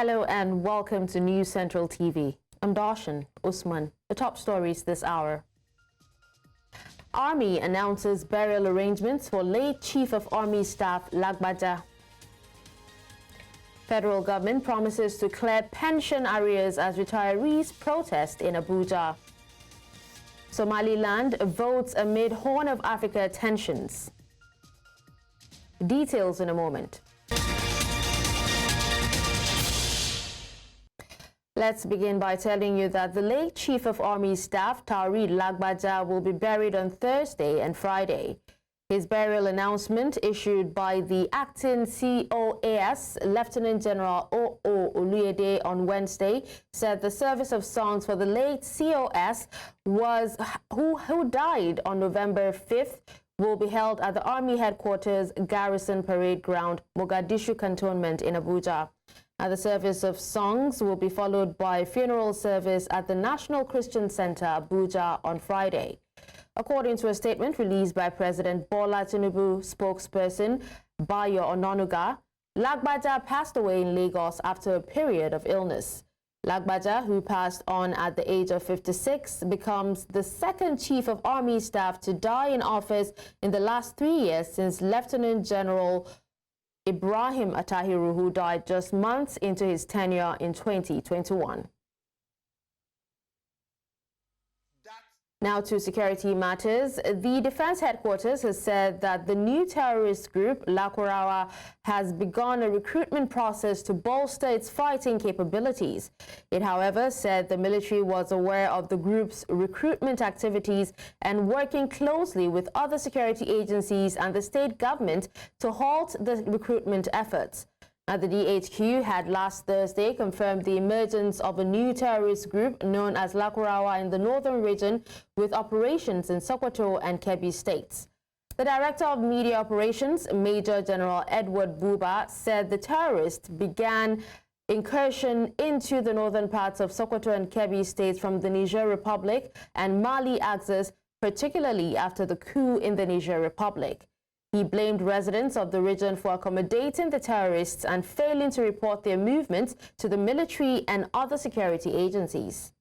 Hello and welcome to News Central TV. I'm Darshan Usman. The top stories this hour. Army announces burial arrangements for late Chief of Army Staff Lagbaja. Federal government promises to clear pension arrears as retirees protest in Abuja. Somaliland votes amid Horn of Africa tensions. Details in a moment. Let's begin by telling you that the late Chief of Army Staff, Taoreed Lagbaja, will be buried on Thursday and Friday. His burial announcement, issued by the acting COAS, Lieutenant General OO Oluyede, on Wednesday, said the service of songs for the late COS who died on November 5th will be held at the Army Headquarters Garrison Parade Ground, Mogadishu Cantonment in Abuja. The service of songs will be followed by funeral service at the National Christian Center, Abuja, on Friday. According to a statement released by President Bola Tinubu spokesperson Bayo Onanuga, Lagbaja passed away in Lagos after a period of illness. Lagbaja, who passed on at the age of 56, becomes the second Chief of Army Staff to die in office in the last 3 years since Lieutenant General Ibrahim Atahiru, who died just months into his tenure in 2021. Now to security matters. The Defense Headquarters has said that the new terrorist group, Lakurawa, has begun a recruitment process to bolster its fighting capabilities. It, however, said the military was aware of the group's recruitment activities and working closely with other security agencies and the state government to halt the recruitment efforts. The DHQ had last Thursday confirmed the emergence of a new terrorist group known as Lakurawa in the northern region, with operations in Sokoto and Kebbi states. The Director of Media Operations, Major General Edward Buba, said the terrorists began incursion into the northern parts of Sokoto and Kebbi states from the Niger Republic and Mali axis, particularly after the coup in the Niger Republic. He blamed residents of the region for accommodating the terrorists and failing to report their movements to the military and other security agencies.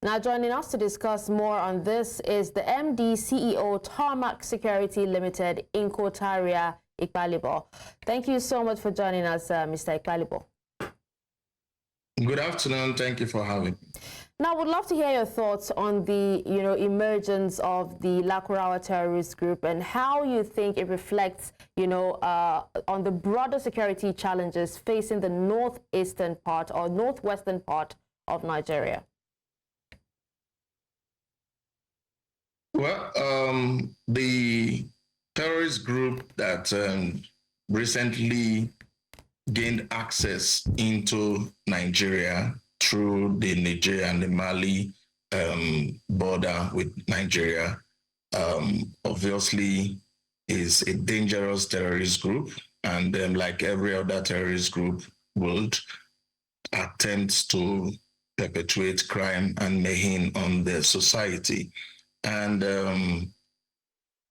Now joining us to discuss more on this is the MD CEO Tarmac Security Limited, Inko Taria Ikbalibo. Thank you so much for joining us, Mr. Ikbalibo. Good afternoon. Thank you for having me. Now, I would love to hear your thoughts on the, emergence of the Lakurawa terrorist group and how you think it reflects, on the broader security challenges facing the northeastern part or northwestern part of Nigeria. Well, the terrorist group that recently gained access into Nigeria through the Niger and the Mali border with Nigeria, obviously is a dangerous terrorist group, and like every other terrorist group would attempt to perpetuate crime and mayhem on the society. And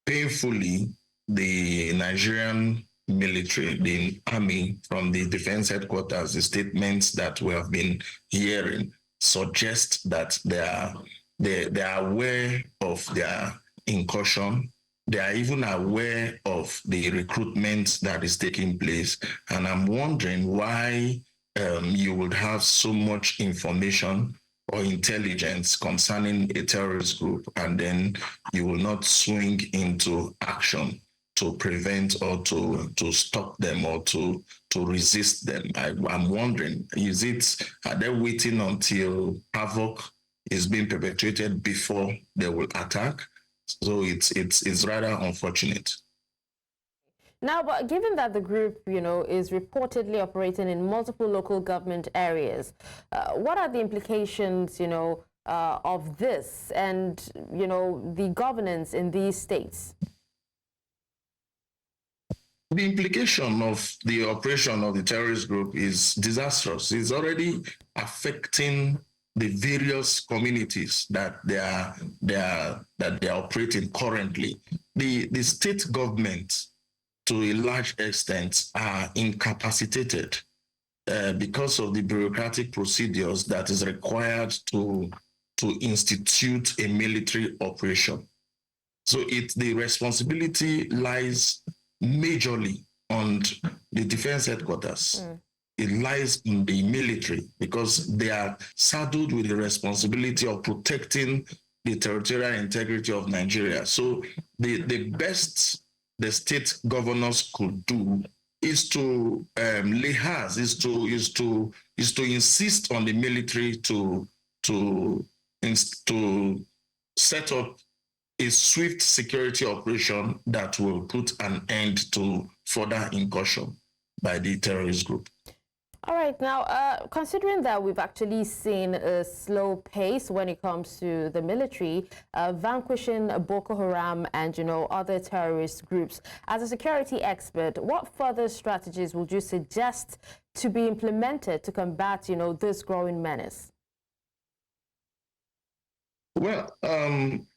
painfully, the Nigerian military, the army, from the defense headquarters, the statements that we have been hearing suggest that they are aware of their incursion. They are even aware of the recruitment that is taking place. And I'm wondering why you would have so much information or intelligence concerning a terrorist group, and then you will not swing into action to prevent or to stop them or to resist them. I'm wondering, are they waiting until havoc is being perpetrated before they will attack? So it's rather unfortunate. Now, but given that the group, is reportedly operating in multiple local government areas, what are the implications, of this and, the governance in these states? The implication of the operation of the terrorist group is disastrous. It's already affecting the various communities that they are operating currently. The state government, to a large extent, are incapacitated because of the bureaucratic procedures that is required to institute a military operation. So the responsibility lies majorly on the defense headquarters. It lies in the military because they are saddled with the responsibility of protecting the territorial integrity of Nigeria. So the best the state governors could do is to lay hands, is to insist on the military to set up a swift security operation that will put an end to further incursion by the terrorist group. All right, now, considering that we've actually seen a slow pace when it comes to the military, vanquishing Boko Haram and, other terrorist groups, as a security expert, what further strategies would you suggest to be implemented to combat, this growing menace? Well,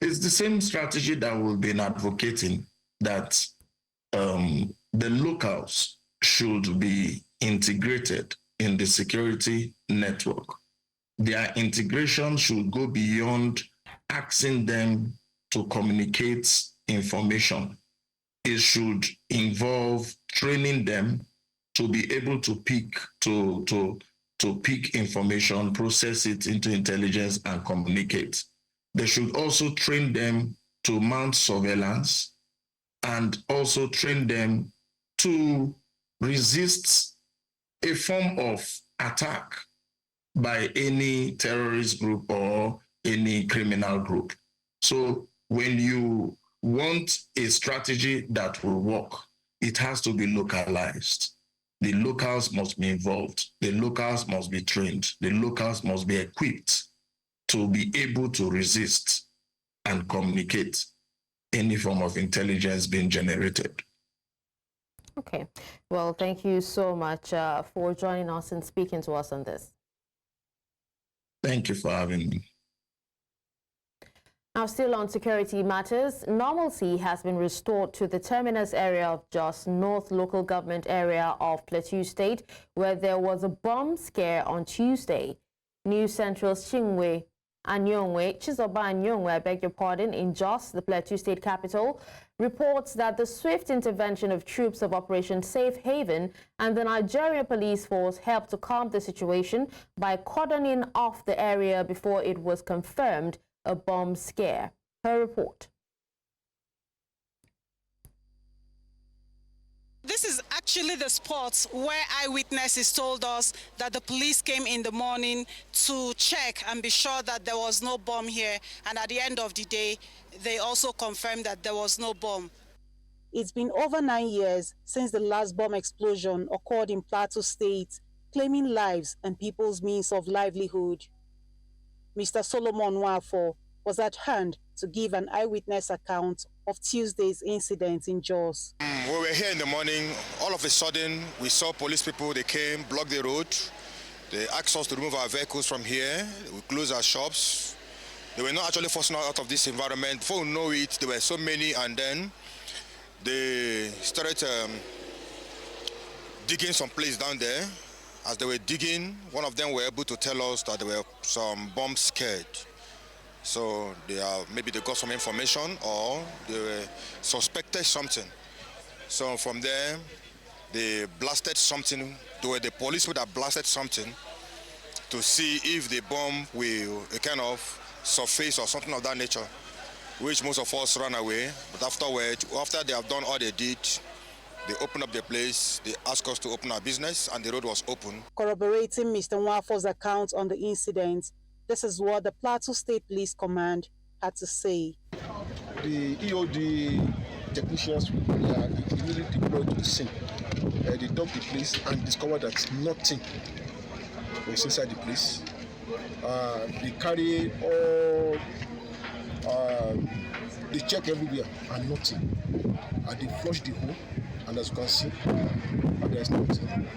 it's the same strategy that we've been advocating, that the locals should be integrated in the security network. Their integration should go beyond asking them to communicate information. It should involve training them to be able to pick information, process it into intelligence, and communicate. They should also train them to mount surveillance and also train them to resist a form of attack by any terrorist group or any criminal group. So when you want a strategy that will work, it has to be localized. The locals must be involved. The locals must be trained. The locals must be equipped to be able to resist and communicate any form of intelligence being generated. Okay. Well, thank you so much for joining us and speaking to us on this. Thank you for having me. Now, still on security matters, normalcy has been restored to the terminus area of Jos North local government area of Plateau State, where there was a bomb scare on Tuesday. News Central's Chizoba Anyongwe, I beg your pardon, in Jos, the Plateau State capital, reports that the swift intervention of troops of Operation Safe Haven and the Nigerian police force helped to calm the situation by cordoning off the area before it was confirmed a bomb scare. Her report. This is actually the spot where eyewitnesses told us that the police came in the morning to check and be sure that there was no bomb here. And at the end of the day, they also confirmed that there was no bomb. It's been over 9 years since the last bomb explosion occurred in Plateau State, claiming lives and people's means of livelihood. Mr. Solomon Nwafo was at hand to give an eyewitness account of Tuesday's incident in Jos. We were here in the morning. All of a sudden, we saw police people. They came, blocked the road. They asked us to remove our vehicles from here. We closed our shops. They were not actually forcing us out of this environment. Before we know it, there were so many, and then they started digging some place down there. As they were digging, one of them were able to tell us that there were some bombs scared. So maybe they got some information or they suspected something. So from there, they blasted something. They were the police that blasted something to see if the bomb will kind of surface or something of that nature, which most of us ran away. But after they have done all they did, they opened up the place, they asked us to open our business, and the road was open. Corroborating Mr. Nwafo's account on the incident, this is what the Plateau State Police Command had to say. The EOD technicians were immediately deployed to the scene. They dug the place and discovered that nothing was inside the place. They carry all, they check everywhere and nothing. And they flush the hole, and as you can see, there's nothing.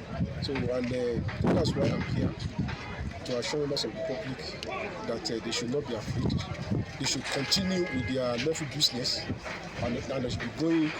So, that's why I'm here, to assure members of the public that they should not be afraid. They should continue with their lawful business, and they should be going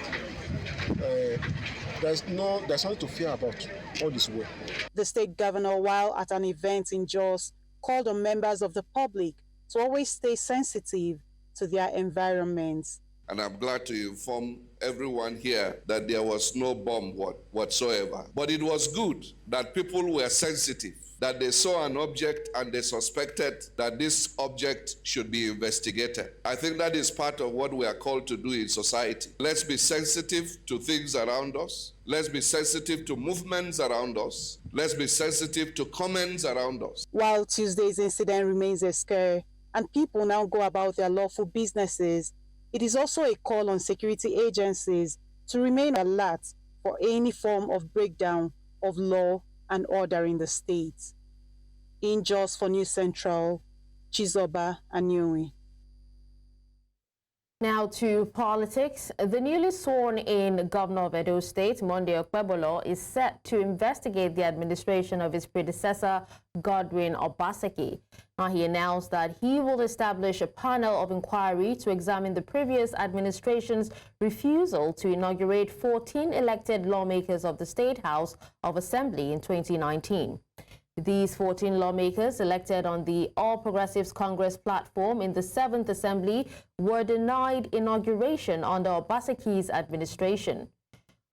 there's nothing to fear about. All is well. The state governor, while at an event in Jos, called on members of the public to always stay sensitive to their environments. And I'm glad to inform everyone here that there was no bomb whatsoever. But it was good that people were sensitive, that they saw an object and they suspected that this object should be investigated. I think that is part of what we are called to do in society. Let's be sensitive to things around us. Let's be sensitive to movements around us. Let's be sensitive to comments around us. While Tuesday's incident remains a scare and people now go about their lawful businesses, it is also a call on security agencies to remain alert for any form of breakdown of law and order in the state. In Jos for News Central, Chizoba Anyuwi. Now to politics. The newly sworn-in governor of Edo State, Monday Okpebolo, is set to investigate the administration of his predecessor, Godwin Obaseki. Now, he announced that he will establish a panel of inquiry to examine the previous administration's refusal to inaugurate 14 elected lawmakers of the State House of Assembly in 2019. These 14 lawmakers elected on the All Progressives Congress platform in the 7th Assembly were denied inauguration under Obaseki's administration.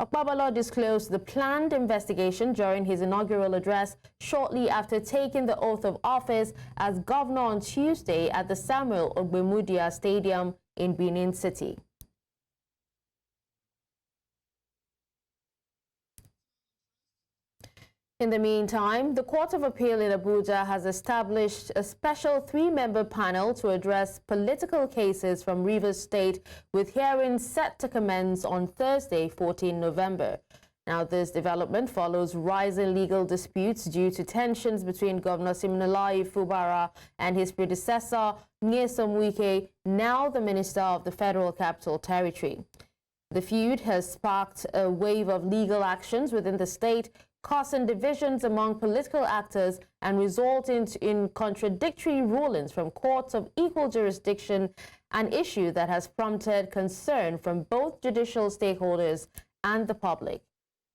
Okpebolo disclosed the planned investigation during his inaugural address shortly after taking the oath of office as governor on Tuesday at the Samuel Ogbemudia Stadium in Benin City. In the meantime, the Court of Appeal in Abuja has established a special 3-member panel to address political cases from Rivers State, with hearings set to commence on Thursday, 14 November. Now, this development follows rising legal disputes due to tensions between Governor Siminalayi Fubara and his predecessor, Nyesom Wike, now the Minister of the Federal Capital Territory. The feud has sparked a wave of legal actions within the state, causing divisions among political actors and resulting in contradictory rulings from courts of equal jurisdiction, an issue that has prompted concern from both judicial stakeholders and the public.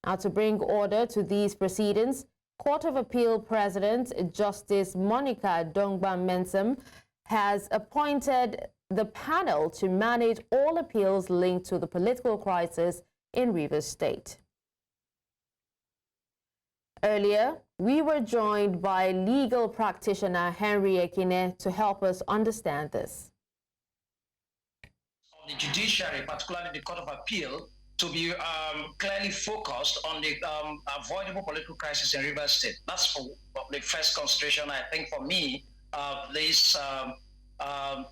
Now, to bring order to these proceedings, Court of Appeal President Justice Monica Dongban-Mensem has appointed the panel to manage all appeals linked to the political crisis in Rivers State. Earlier, we were joined by legal practitioner Henry Ekine to help us understand this. The judiciary, particularly the Court of Appeal, to be clearly focused on the avoidable political crisis in Rivers State. That's for the first consideration. I think for me, this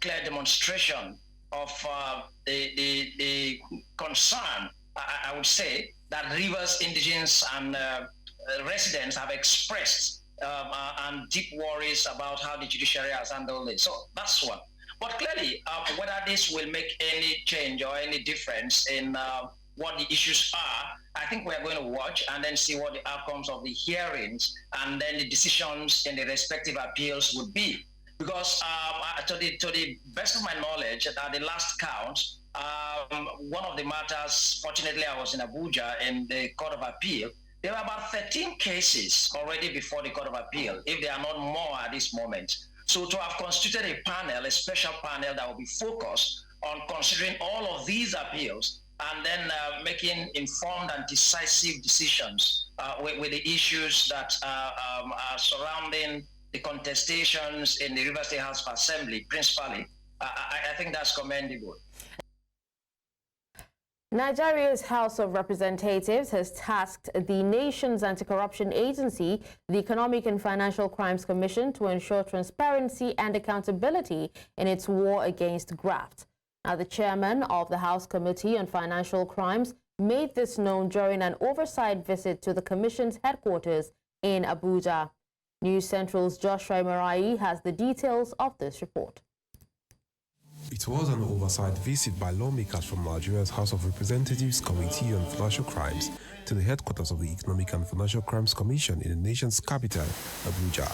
clear demonstration of the concern, I would say, that Rivers indigents and residents have expressed and deep worries about how the judiciary has handled it. So that's one. But clearly, whether this will make any change or any difference in what the issues are, I think we're going to watch and then see what the outcomes of the hearings and then the decisions in the respective appeals would be. Because to the best of my knowledge, at the last count, one of the matters, fortunately I was in Abuja in the Court of Appeal, there were about 13 cases already before the Court of Appeal, if there are not more at this moment. So to have constituted a panel, a special panel that will be focused on considering all of these appeals and then making informed and decisive decisions with the issues that are surrounding the contestations in the Rivers State House of Assembly, principally, I think that's commendable. Nigeria's House of Representatives has tasked the nation's anti-corruption agency, the Economic and Financial Crimes Commission, to ensure transparency and accountability in its war against graft. Now, the chairman of the House Committee on Financial Crimes made this known during an oversight visit to the commission's headquarters in Abuja. News Central's Joshua Marai has the details of this report. It was an oversight visit by lawmakers from Nigeria's House of Representatives Committee on Financial Crimes to the headquarters of the Economic and Financial Crimes Commission in the nation's capital, Abuja.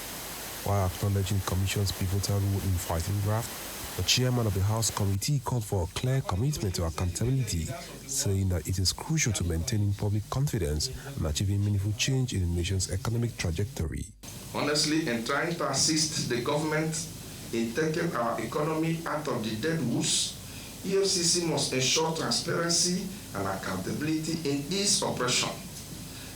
While acknowledging the Commission's pivotal role in fighting graft, The chairman of the House Committee called for a clear commitment to accountability, saying that it is crucial to maintaining public confidence and achieving meaningful change in the nation's economic trajectory. Honestly, in trying to assist the government in taking our economy out of the dead woods, EFCC must ensure transparency and accountability in its operation.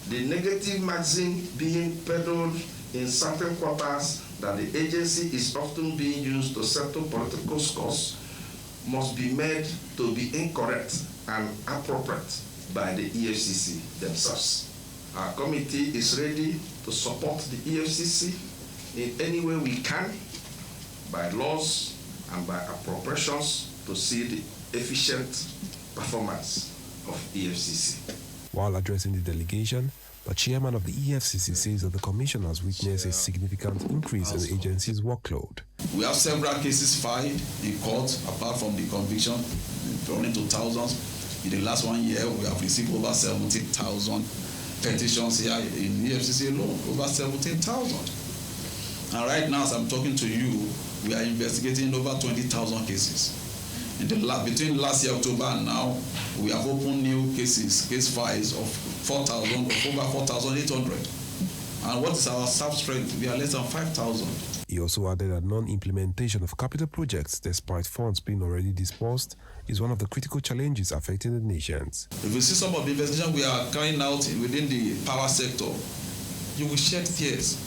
The negative maxim being peddled in certain quarters that the agency is often being used to settle political scores must be made to be incorrect and appropriate by the EFCC themselves. Our committee is ready to support the EFCC in any way we can, by laws and by appropriations, to see the efficient performance of EFCC. While addressing the delegation, the chairman of the EFCC says that the commission has witnessed a significant increase in the agency's workload. We have several cases filed in court, apart from the conviction, running to thousands. In the last 1 year, we have received over 17,000 petitions here in EFCC alone, over 17,000. And right now, as I'm talking to you, we are investigating over 20,000 cases. Between last year, October, and now, we have opened new case files of over 4,800. And what is our staff strength? We are less than 5,000. He also added that non-implementation of capital projects, despite funds being already disbursed, is one of the critical challenges affecting the nations. If you see some of the investigation we are carrying out within the power sector, you will shed tears.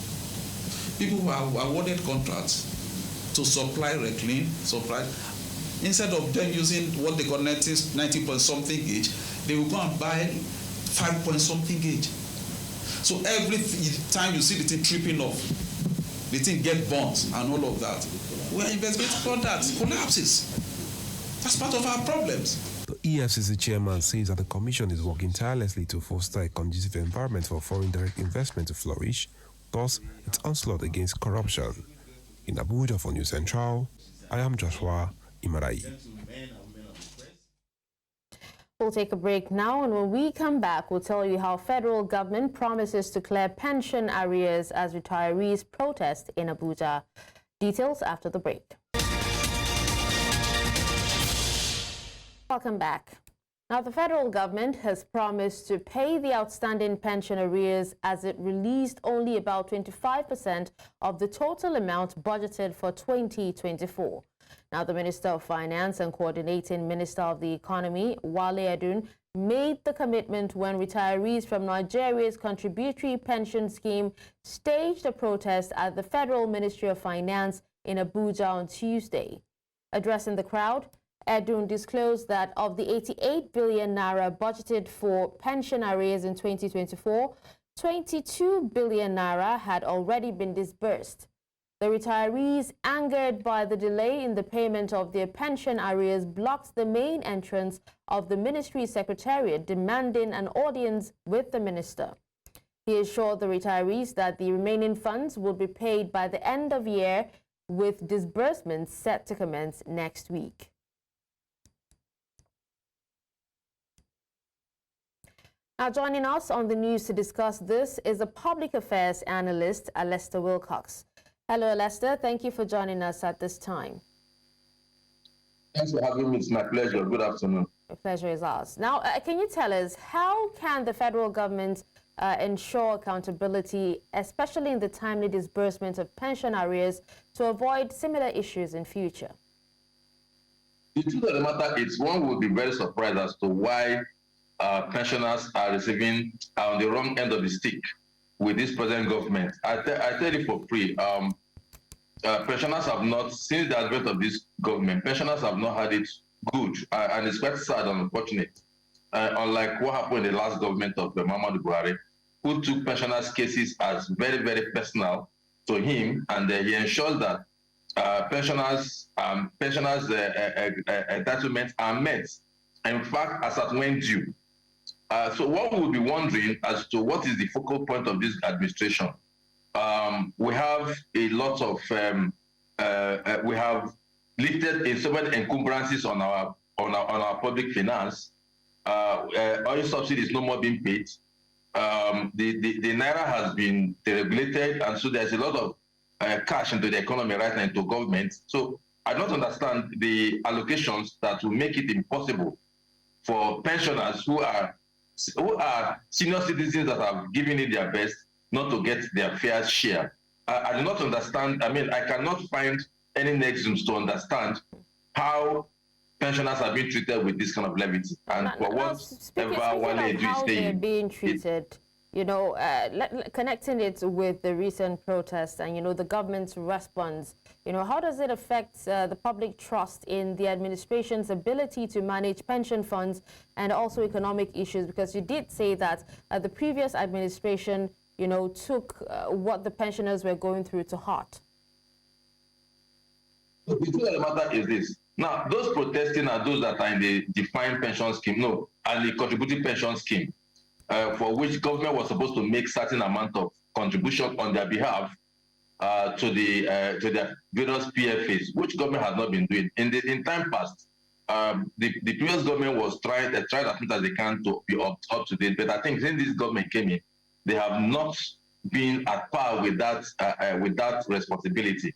People who are awarded contracts to supply reclaim, instead of them using what they call 90-point-something gauge, they will go and buy 5-point-something gauge. So every time you see the thing tripping off, the thing get burnt and all of that, we are investigating contracts, collapses. That's part of our problems. The EFCC chairman says that the commission is working tirelessly to foster a conducive environment for foreign direct investment to flourish, thus its onslaught against corruption. In Abuja for News Central, I am Joshua Imarai. We'll take a break now, and when we come back, we'll tell you how federal government promises to clear pension arrears as retirees protest in Abuja. Details after the break. Welcome back. Now, the federal government has promised to pay the outstanding pension arrears as it released only about 25% of the total amount budgeted for 2024. Now, the Minister of Finance and Coordinating Minister of the Economy, Wale Edun, made the commitment when retirees from Nigeria's contributory pension scheme staged a protest at the Federal Ministry of Finance in Abuja on Tuesday. Addressing the crowd, Edun disclosed that of the 88 billion naira budgeted for pension arrears in 2024, 22 billion naira had already been disbursed. The retirees, angered by the delay in the payment of their pension arrears, blocked the main entrance of the ministry secretariat, demanding an audience with the minister. He assured the retirees that the remaining funds will be paid by the end of year, with disbursements set to commence next week. Now, joining us on the news to discuss this is a public affairs analyst, Alester Wilcox. Hello, Alester. Thank you for joining us at this time. Thanks for having me. It's my pleasure. Good afternoon. The pleasure is ours. Now, can you tell us, how can the federal government ensure accountability, especially in the timely disbursement of pension arrears, to avoid similar issues in future? The truth of the matter is, one would be very surprised as to why pensioners are receiving on the wrong end of the stick with this present government. I tell you for free, pensioners have not, since the advent of this government, pensioners have not had it good, and it's quite sad and unfortunate. Unlike what happened in the last government of Muhammadu Buhari, who took pensioners' cases as very, very personal to him, and he ensured that pensioners' entitlements are met, in fact, as at when due. So one would be wondering as to what is the focal point of this administration. We have a lot of, we have lifted so many encumbrances on our public finance. Oil subsidy is no more being paid. The naira has been deregulated, and so there's a lot of cash into the economy right now, into government. So I don't understand the allocations that will make it impossible for pensioners who are senior citizens that have given it their best not to get their fair share. I do not understand. I mean, I cannot find any nexus to understand how pensioners are being treated with this kind of levity. And for whatever one is how they're saying, being treated, you know, connecting it with the recent protests and, you know, the government's response, you know, how does it affect the public trust in the administration's ability to manage pension funds and also economic issues? Because you did say that the previous administration, you know, took what the pensioners were going through to heart. The truth of the matter is this. Now, those protesting are those that are in the defined pension scheme, and the contributing pension scheme, for which government was supposed to make certain amount of contribution on their behalf to their various PFAs, which government has not been doing. In time past, the previous government was trying as much as they can to be up to date. But I think since this government came in, they have not been at par with that responsibility.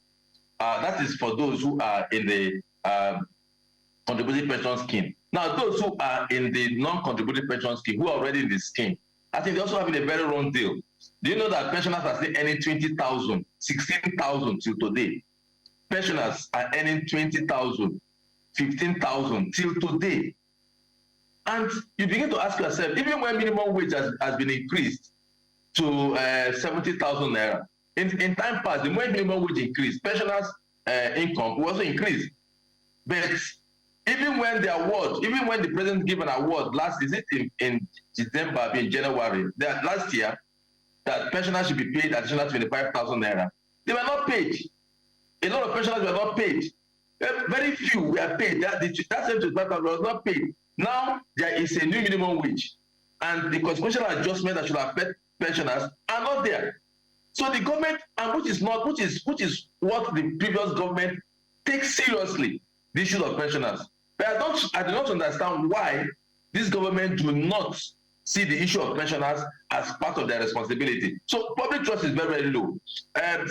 That is for those who are in the contributing pension scheme. Now, those who are in the non-contributing pension scheme, who are already in the scheme, I think they're also having a very wrong deal. Do you know that pensioners are still earning 20,000, 16,000 till today? Pensioners are earning 20,000, 15,000 till today. And you begin to ask yourself, even when minimum wage has been increased to 70,000 naira, in time past, the when minimum wage increased, pensioners' income will also increase. But even when the president gave an award in December, in January, last year, that pensioners should be paid additional 25,000 naira, they were not paid. A lot of pensioners were not paid. Very few were paid. That 25,000 was not paid. Now there is a new minimum wage, and the consequential adjustment that should affect pensioners are not there. So the government, and which is what the previous government takes seriously, the issue of pensioners. But I do not understand why this government do not see the issue of pensioners as part of their responsibility. So public trust is very, very low.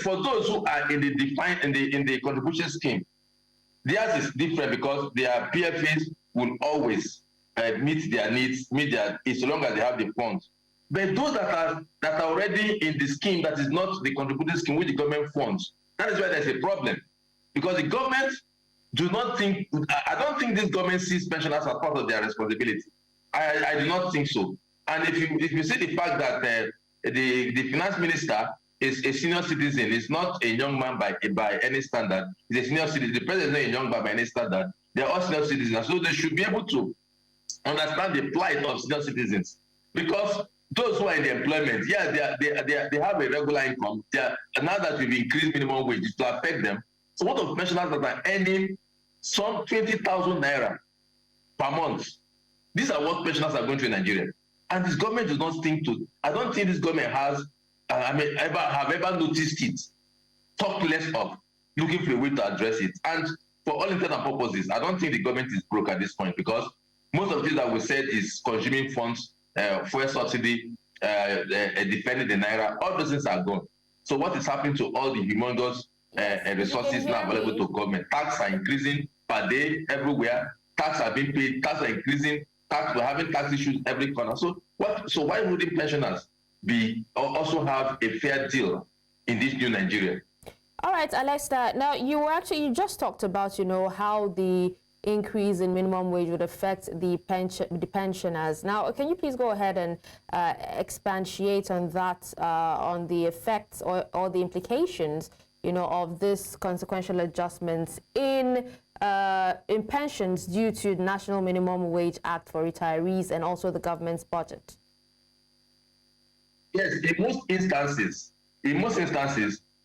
For those who are in the contribution scheme, theirs is different because their PFAs will always meet their needs, as long as they have the funds. But those that are already in the scheme that is not the contributing scheme with the government funds, that is why there's a problem. Because the government I don't think this government sees pensioners as part of their responsibility. I do not think so. And if you see the fact that the finance minister is a senior citizen, is not a young man by any standard, he's a senior citizen. The president is not a young man by any standard. They're all senior citizens. So they should be able to understand the plight of senior citizens. Because those who are in the employment, yeah, they have a regular income. Now that we've increased minimum wage, it will affect them. So what of pensioners that are earning some 20,000 naira per month? These are what pensioners are going through in Nigeria. And this government does not think to, I don't think this government has, have ever noticed it, talk less of looking for a way to address it. And for all intents and purposes, I don't think the government is broke at this point, because most of the things that we said is consuming funds, fuel subsidy, defending the naira, all those things are gone. So what is happening to all the humongous resources now available to government? Tax are increasing per day everywhere. Tax are being paid. Tax are increasing. We're having tax issues every corner. So why wouldn't pensioners also have a fair deal in this new Nigeria? All right, Alexa. Now you just talked about, you know, how the increase in minimum wage would affect the pensioners. Now, can you please go ahead and expatiate on that, on the effects or the implications, you know, of this consequential adjustments in pensions due to the National Minimum Wage Act for retirees and also the government's budget? Yes, in most instances,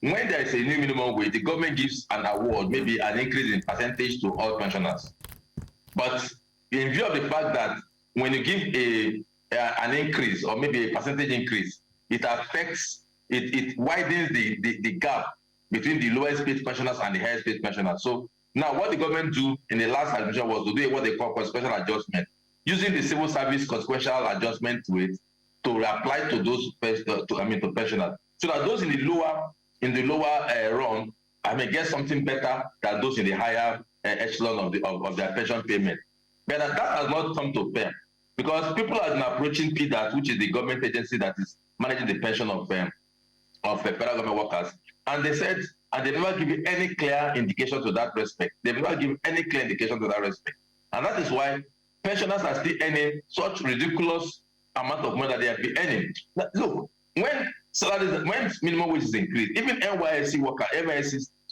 when there is a new minimum wage, the government gives an award, maybe an increase in percentage to all pensioners. But in view of the fact that when you give an increase or maybe a percentage increase, it widens the gap between the lowest paid pensioners and the highest paid pensioners. So now what the government do in the last administration was to do what they call consequential adjustment, using the civil service consequential adjustment rate to apply to those to pensioners, so that those in the lower run get something better than those in the higher echelon of their pension payment. But that has not come to bear, because people have been approaching PDAT, which is the government agency that is managing the pension of federal government workers, and they said, and they never give you any clear indication to that respect. They never give any clear indication to that respect. And that is why pensioners are still earning such ridiculous amount of money that they have been earning. Look, when salaries, when minimum wage is increased, even NYSC workers,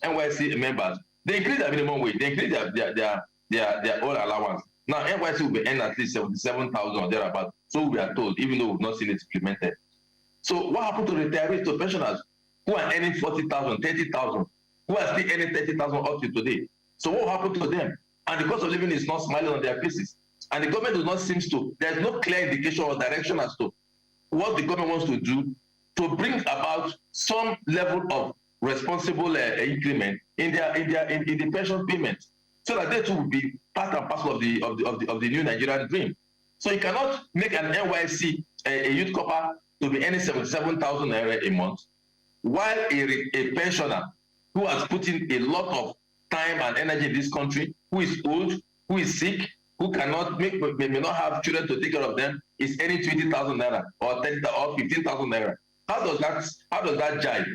NYSC members, they increase their minimum wage, they increase their own allowance. Now NYSC will be earning at least 77,000 or thereabout. So we are told, even though we've not seen it implemented. So what happened to retirees, to pensioners who are earning 40,000, 30,000, who are still earning 30,000 up to today? So what happened to them? And the cost of living is not smiling on their faces. And the government does not seem to, there's no clear indication or direction as to what the government wants to do to bring about some level of responsible increment in the pension payment, so that they too will be part and parcel of the new Nigerian dream. So you cannot make an NYSC a youth corper to be earning 77,000 naira a month, while a pensioner who has put in a lot of time and energy in this country, who is old, who is sick, who cannot may not have children to take care of them, is earning 20,000 naira or 30,000 or 15,000 naira. How does that jive?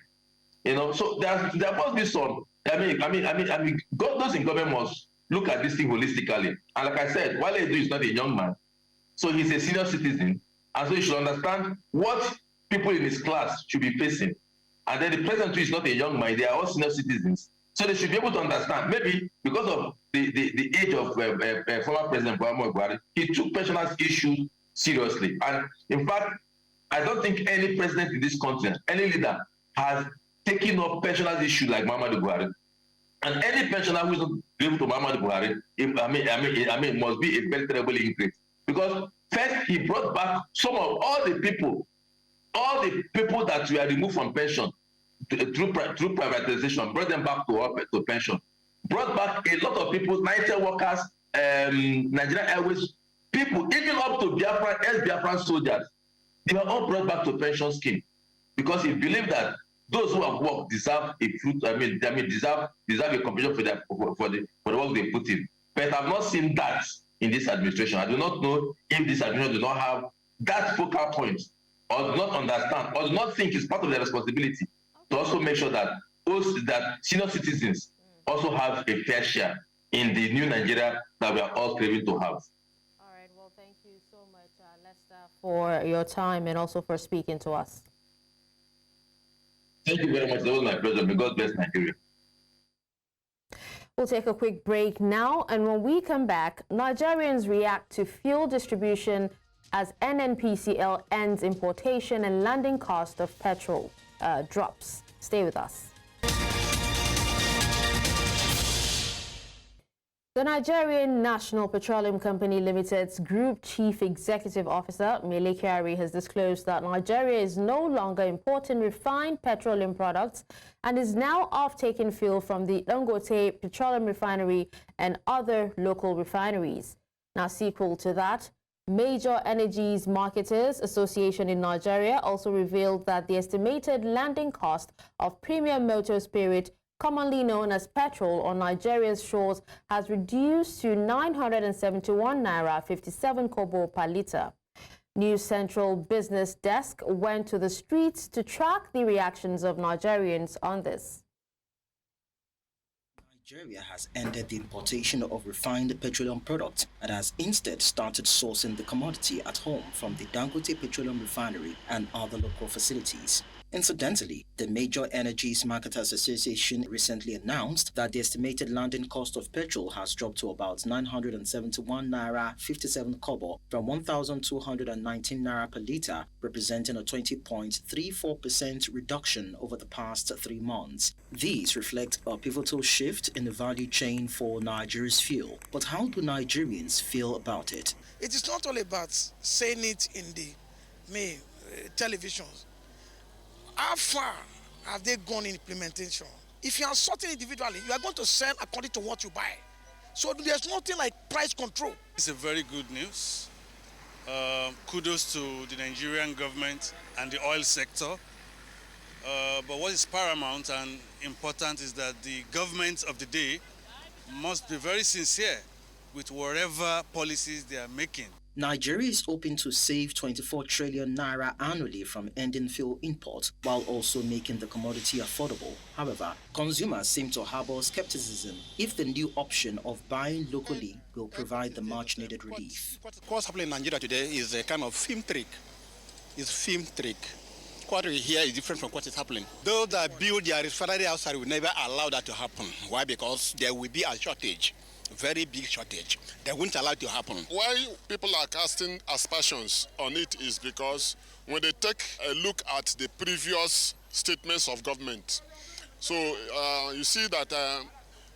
You know, so there must be some. Those in government must look at this thing holistically. And like I said, Wale Edu is not a young man, so he's a senior citizen, and so he should understand what people in his class should be facing. And then the president, who is not a young man, they are all senior citizens, so they should be able to understand. Maybe because of the age of former President Bola Tinubu, he took pensioners' issues seriously. And in fact, I don't think any president in this continent, any leader, has taken up pensioners' issues like Muhammadu Buhari. And any pensioner who is not grateful to Muhammadu Buhari, must be a very terrible ingrate. Because first, he brought back some of all the people that were removed from pension through privatization, brought them back to pension. Brought back a lot of people, Niger workers, Nigerian Airways, people, even up to Biafran soldiers. They were all brought back to pension scheme, because he believed that those who have worked deserve a fruit. Deserve a compensation for the work they put in. But I've not seen that in this administration. I do not know if this administration does not have that focal point, or do not understand, or do not think it's part of their responsibility to also make sure that senior citizens also have a fair share in the new Nigeria that we are all craving to have. All right. Well, thank you so much, Lester, for your time and also for speaking to us. Thank you very much. That was my pleasure. May God bless Nigeria. We'll take a quick break now, and when we come back, Nigerians react to fuel distribution as NNPCL ends importation and landing cost of petrol drops. Stay with us. The Nigerian National Petroleum Company Limited's Group Chief Executive Officer, Mele Kyari, has disclosed that Nigeria is no longer importing refined petroleum products and is now off-taking fuel from the Dangote Petroleum Refinery and other local refineries. Now, sequel to that, Major Energies Marketers Association in Nigeria also revealed that the estimated landing cost of premium motor spirit, commonly known as petrol, on Nigeria's shores has reduced to 971 naira 57 kobo per litre. News Central Business Desk went to the streets to track the reactions of Nigerians on this. Nigeria has ended the importation of refined petroleum products and has instead started sourcing the commodity at home from the Dangote Petroleum Refinery and other local facilities. Incidentally, the Major Energies Marketers Association recently announced that the estimated landing cost of petrol has dropped to about 971 naira 57 kobo from 1,219 naira per litre, representing a 20.34% reduction over the past 3 months. These reflect a pivotal shift in the value chain for Nigeria's fuel. But how do Nigerians feel about it? It is not all about saying it in the televisions. How far have they gone in implementation? If you are sorting individually, you are going to sell according to what you buy. So there's nothing like price control. It's a very good news. Kudos to the Nigerian government and the oil sector But what is paramount and important is that the government of the day must be very sincere with whatever policies they are making. Nigeria is hoping to save 24 trillion naira annually from ending fuel imports while also making the commodity affordable. However, consumers seem to harbor skepticism if the new option of buying locally will provide the much-needed relief. What's happening in Nigeria today is a kind of film trick. It's film trick. What we hear is different from what is happening. Those that build their refinery outside will never allow that to happen. Why? Because there will be a shortage. Very big shortage. They won't allow it to happen. Why people are casting aspersions on it is because when they take a look at the previous statements of government, so you see that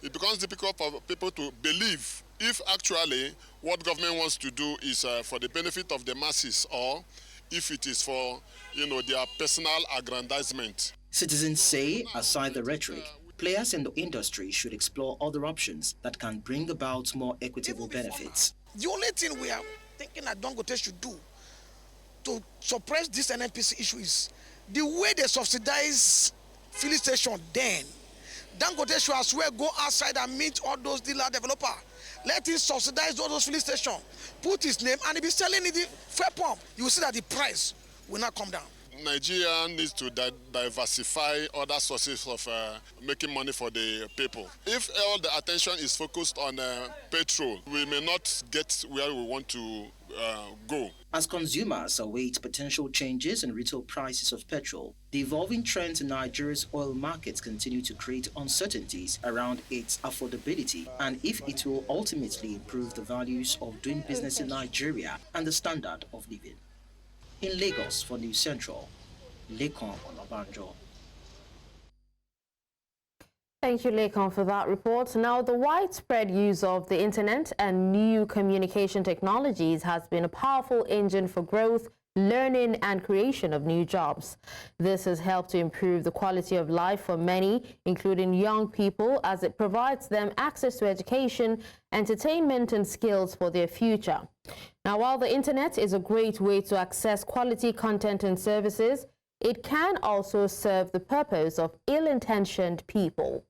it becomes difficult for people to believe if actually what government wants to do is for the benefit of the masses or if it is for, their personal aggrandizement. Citizens say, aside the rhetoric, players in the industry should explore other options that can bring about more equitable benefits. The only thing we are thinking that Dangote should do to suppress this NNPC issue is the way they subsidize filling station then. Dangote should as well go outside and meet all those dealer developers. Let him subsidize all those filling stations, put his name, and if he's selling it the fair pump, you will see that the price will not come down. Nigeria needs to diversify other sources of making money for the people. If all the attention is focused on petrol, we may not get where we want to go. As consumers await potential changes in retail prices of petrol, the evolving trends in Nigeria's oil markets continue to create uncertainties around its affordability and if it will ultimately improve the values of doing business in Nigeria and the standard of living. In Lagos for News Central, Lekon Olabanjo. Thank you, Lekon, for that report. Now, the widespread use of the internet and new communication technologies has been a powerful engine for growth, learning, and creation of new jobs. This has helped to improve the quality of life for many, including young people, as it provides them access to education, entertainment, and skills for their future. Now, while the internet is a great way to access quality content and services, it can also serve the purpose of ill-intentioned people.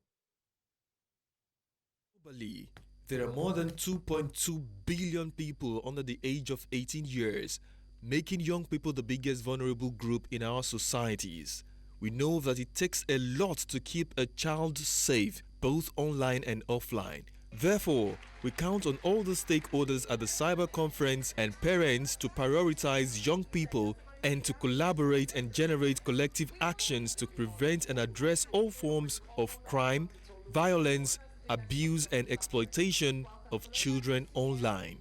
Globally, there are more than 2.2 billion people under the age of 18 years, making young people the biggest vulnerable group in our societies. We know that it takes a lot to keep a child safe, both online and offline. Therefore, we count on all the stakeholders at the cyber conference and parents to prioritize young people and to collaborate and generate collective actions to prevent and address all forms of crime, violence, abuse, and exploitation of children online.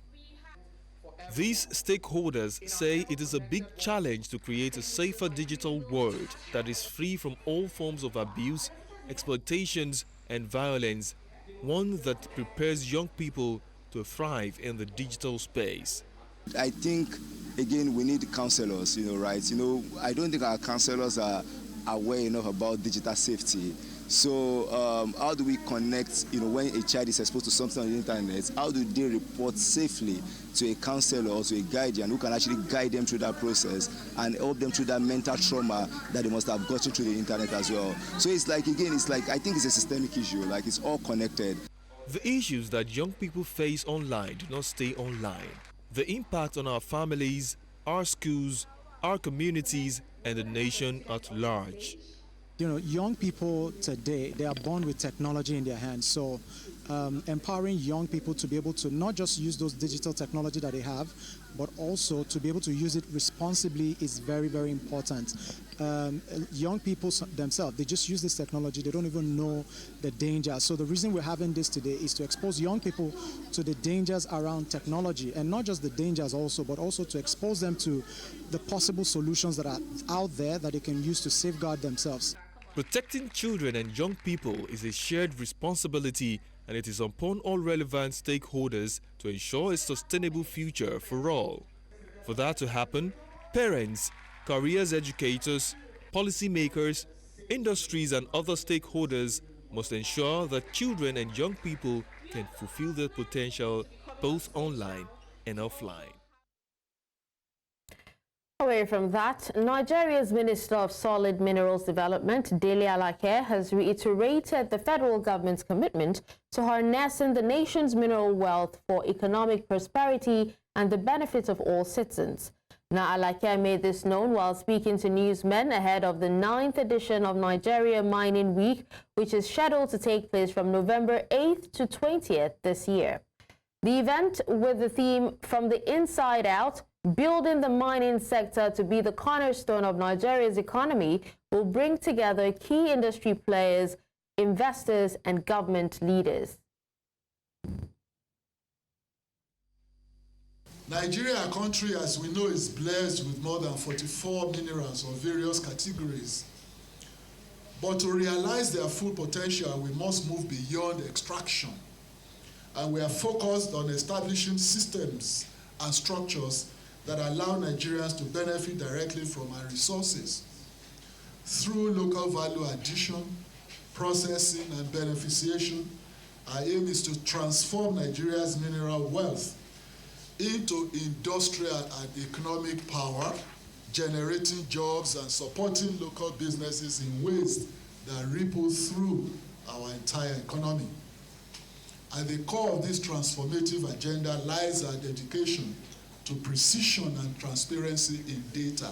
These stakeholders say it is a big challenge to create a safer digital world that is free from all forms of abuse, exploitations, and violence, one that prepares young people to thrive in the digital space. I think, again, we need counselors, right? I don't think our counselors are aware enough about digital safety. So how do we connect, when a child is exposed to something on the internet, how do they report safely to a counselor or to a guardian who can actually guide them through that process and help them through that mental trauma that they must have gotten through the internet as well. So I think it's a systemic issue, it's all connected. The issues that young people face online do not stay online. The impact on our families, our schools, our communities, and the nation at large. Young people today, they are born with technology in their hands. So empowering young people to be able to not just use those digital technology that they have, but also to be able to use it responsibly is very, very important. Young people themselves, they just use this technology. They don't even know the danger. So the reason we're having this today is to expose young people to the dangers around technology, and not just the dangers also, but also to expose them to the possible solutions that are out there that they can use to safeguard themselves. Protecting children and young people is a shared responsibility, and it is upon all relevant stakeholders to ensure a sustainable future for all. For that to happen, parents, careers educators, policymakers, industries, and other stakeholders must ensure that children and young people can fulfill their potential both online and offline. Away from that, Nigeria's Minister of Solid Minerals Development, Dele Alake, has reiterated the federal government's commitment to harnessing the nation's mineral wealth for economic prosperity and the benefit of all citizens. Now, Alake made this known while speaking to newsmen ahead of the 9th edition of Nigeria Mining Week, which is scheduled to take place from November 8th to 20th this year. The event, with the theme From the Inside Out, building the mining sector to be the cornerstone of Nigeria's economy, will bring together key industry players, investors, and government leaders. Nigeria, a country, as we know, is blessed with more than 44 minerals of various categories. But to realize their full potential, we must move beyond extraction. And we are focused on establishing systems and structures that allow Nigerians to benefit directly from our resources. Through local value addition, processing, and beneficiation, our aim is to transform Nigeria's mineral wealth into industrial and economic power, generating jobs and supporting local businesses in ways that ripple through our entire economy. At the core of this transformative agenda lies our dedication to precision and transparency in data.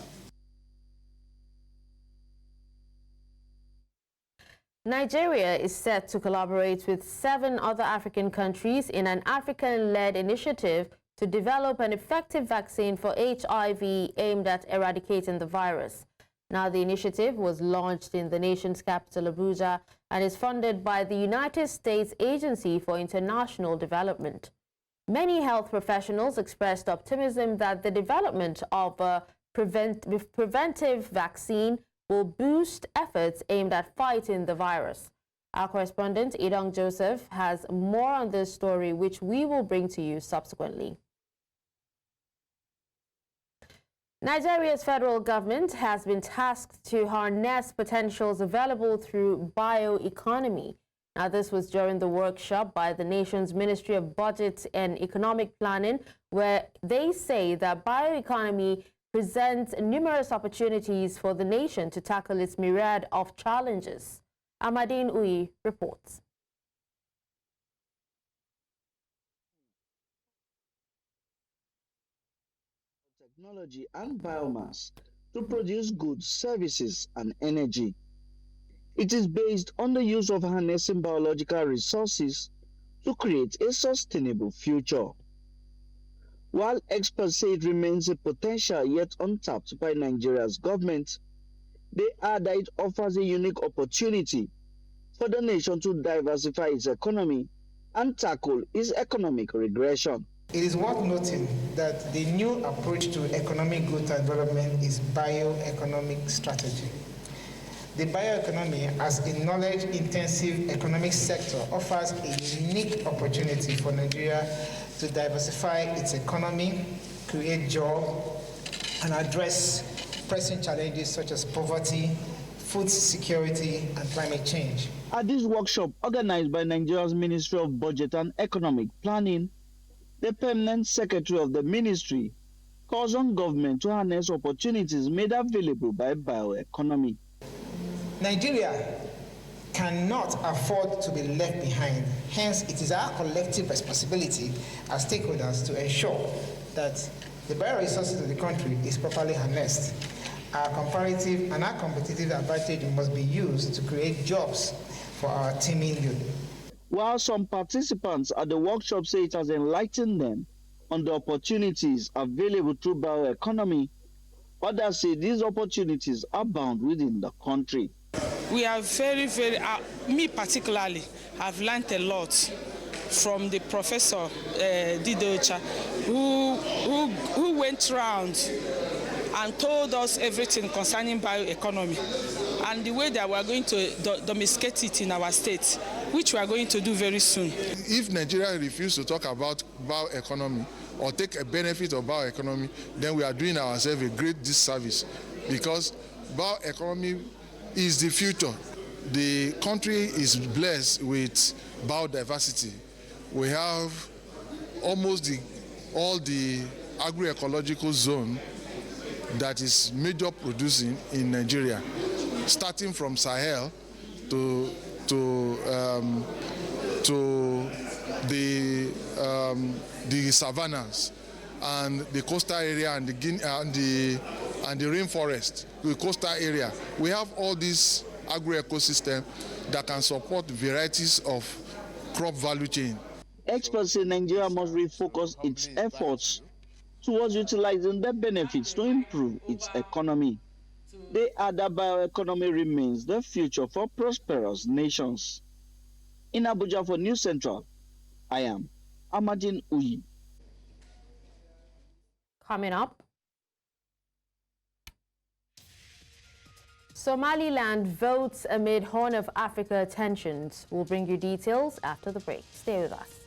Nigeria is set to collaborate with 7 other African countries in an African-led initiative to develop an effective vaccine for HIV aimed at eradicating the virus. Now, the initiative was launched in the nation's capital, Abuja, and is funded by the United States Agency for International Development. Many health professionals expressed optimism that the development of a preventive vaccine will boost efforts aimed at fighting the virus. Our correspondent, Idong Joseph, has more on this story, which we will bring to you subsequently. Nigeria's federal government has been tasked to harness potentials available through bioeconomy. Now, this was during the workshop by the nation's Ministry of Budget and Economic Planning, where they say that bioeconomy presents numerous opportunities for the nation to tackle its myriad of challenges. Amadine Uyi reports. Technology and biomass to produce goods, services, and energy. It is based on the use of harnessing biological resources to create a sustainable future. While experts say it remains a potential yet untapped by Nigeria's government, they add that it offers a unique opportunity for the nation to diversify its economy and tackle its economic regression. It is worth noting that the new approach to economic growth and development is bioeconomic strategy. The bioeconomy, as a knowledge-intensive economic sector, offers a unique opportunity for Nigeria to diversify its economy, create jobs, and address pressing challenges such as poverty, food security, and climate change. At this workshop organized by Nigeria's Ministry of Budget and Economic Planning, the permanent secretary of the ministry calls on government to harness opportunities made available by bioeconomy. Nigeria cannot afford to be left behind. Hence, it is our collective responsibility as stakeholders to ensure that the bioresources of the country is properly harnessed. Our comparative and our competitive advantage must be used to create jobs for our teeming youth. While some participants at the workshop say it has enlightened them on the opportunities available through bioeconomy, others say these opportunities are bound within the country. We are very, me particularly, have learned a lot from the professor Didocha, who went around and told us everything concerning bioeconomy and the way that we are going to domesticate it in our state, which we are going to do very soon. If Nigeria refuses to talk about bioeconomy or take a benefit of bioeconomy, then we are doing ourselves a great disservice, because bioeconomy is the future. The country is blessed with biodiversity. We have almost all the agroecological zone that is major producing in Nigeria, starting from Sahel to the savannas and the coastal area and the rainforest, the coastal area. We have all these agro-ecosystem that can support varieties of crop value chain. Experts say Nigeria must refocus its efforts towards utilizing the benefits to improve its economy. They add that bioeconomy remains the future for prosperous nations. In Abuja for News Central, I am Amadin Uyi. Coming up, Somaliland votes amid Horn of Africa tensions. We'll bring you details after the break. Stay with us.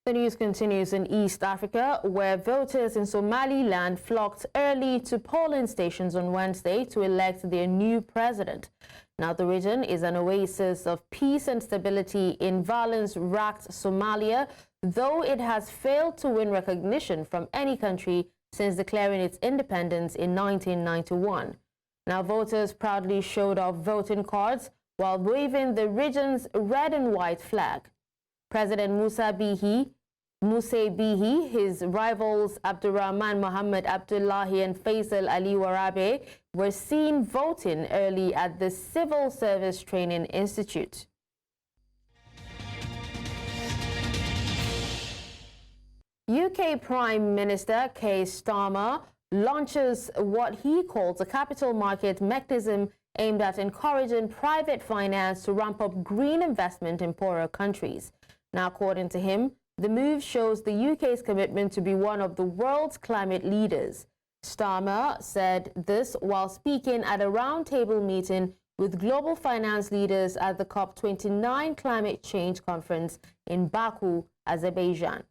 The news continues in East Africa, where voters in Somaliland flocked early to polling stations on Wednesday to elect their new president. Now, the region is an oasis of peace and stability in violence-racked Somalia, though it has failed to win recognition from any country since declaring its independence in 1991. Now, voters proudly showed off voting cards while waving the region's red and white flag. President Musa Bihi, his rivals Abdurrahman Mohammed Abdullahi and Faisal Ali Warabe were seen voting early at the Civil Service Training Institute. UK Prime Minister Keir Starmer launches what he calls a capital market mechanism aimed at encouraging private finance to ramp up green investment in poorer countries. Now, according to him, the move shows the UK's commitment to be one of the world's climate leaders. Starmer said this while speaking at a roundtable meeting with global finance leaders at the COP29 Climate Change Conference in Baku, Azerbaijan.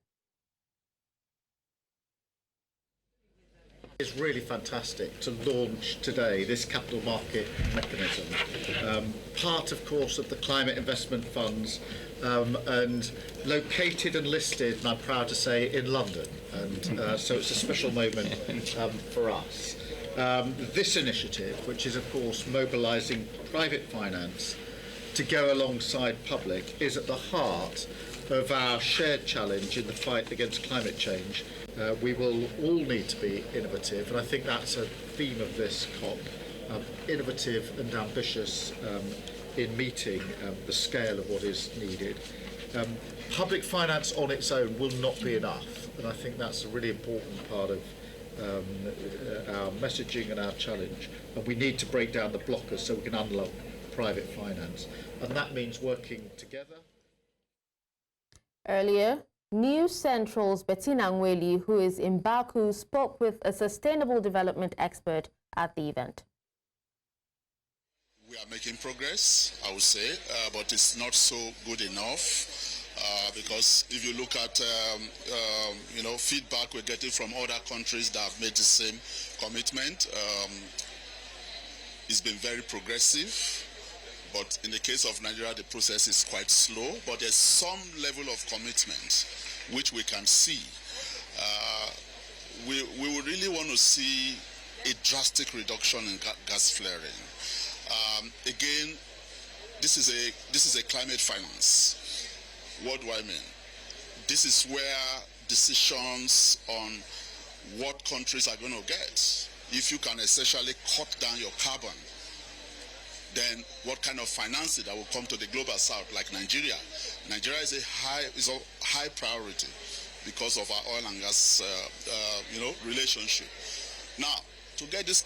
It's really fantastic to launch today this capital market mechanism, part of course of the climate investment funds, and located and listed, and I'm proud to say, in London, and so it's a special moment for us. This initiative, which is of course mobilising private finance to go alongside public, is at the heart of our shared challenge in the fight against climate change. We will all need to be innovative, and I think that's a theme of this COP, innovative and ambitious in meeting the scale of what is needed. Public finance on its own will not be enough, and I think that's a really important part of our messaging and our challenge, and we need to break down the blockers so we can unlock private finance, and that means working together. Earlier, News Central's Bettina Nweli, who is in Baku, spoke with a sustainable development expert at the event. We are making progress, I would say, but it's not so good enough because if you look at feedback we're getting from other countries that have made the same commitment, it's been very progressive. But in the case of Nigeria, the process is quite slow, but there's some level of commitment which we can see. We would really want to see a drastic reduction in gas flaring. Again, this is a climate finance. What do I mean? This is where decisions on what countries are going to get. If you can essentially cut down your carbon, then what kind of financing that will come to the global south, like Nigeria? Nigeria is a high priority because of our oil and gas, relationship. Now, to get this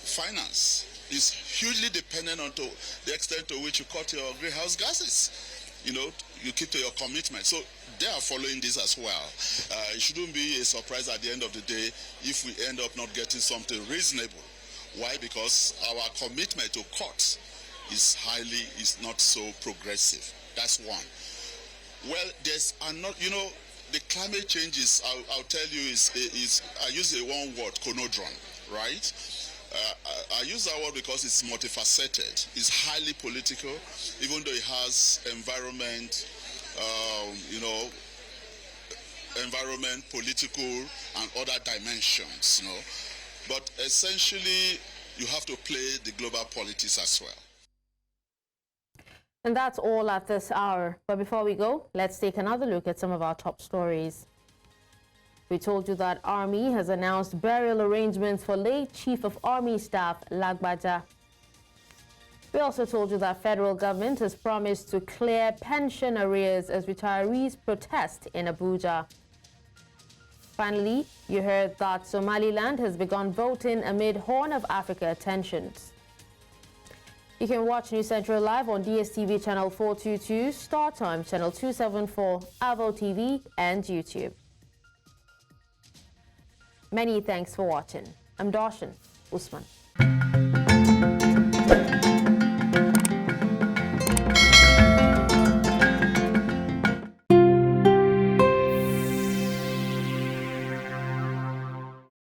finance is hugely dependent on to the extent to which you cut your greenhouse gases. You keep to your commitment. So they are following this as well. It shouldn't be a surprise at the end of the day if we end up not getting something reasonable. Why? Because our commitment to cut is not so progressive. That's one. Well, the climate change is, I'll tell you, is I use a one word, conundrum, right? I use that word because it's multifaceted. It's highly political, even though it has environment, environment, political, and other dimensions, But essentially, you have to play the global politics as well. And that's all at this hour. But before we go, let's take another look at some of our top stories. We told you that Army has announced burial arrangements for late Chief of Army Staff Lagbaja. We also told you that federal government has promised to clear pension arrears as retirees protest in Abuja. Finally, you heard that Somaliland has begun voting amid Horn of Africa tensions. You can watch News Central live on DSTV channel 422, Star Time channel 274, Avo TV, and YouTube. Many thanks for watching. I'm Darshan Usman.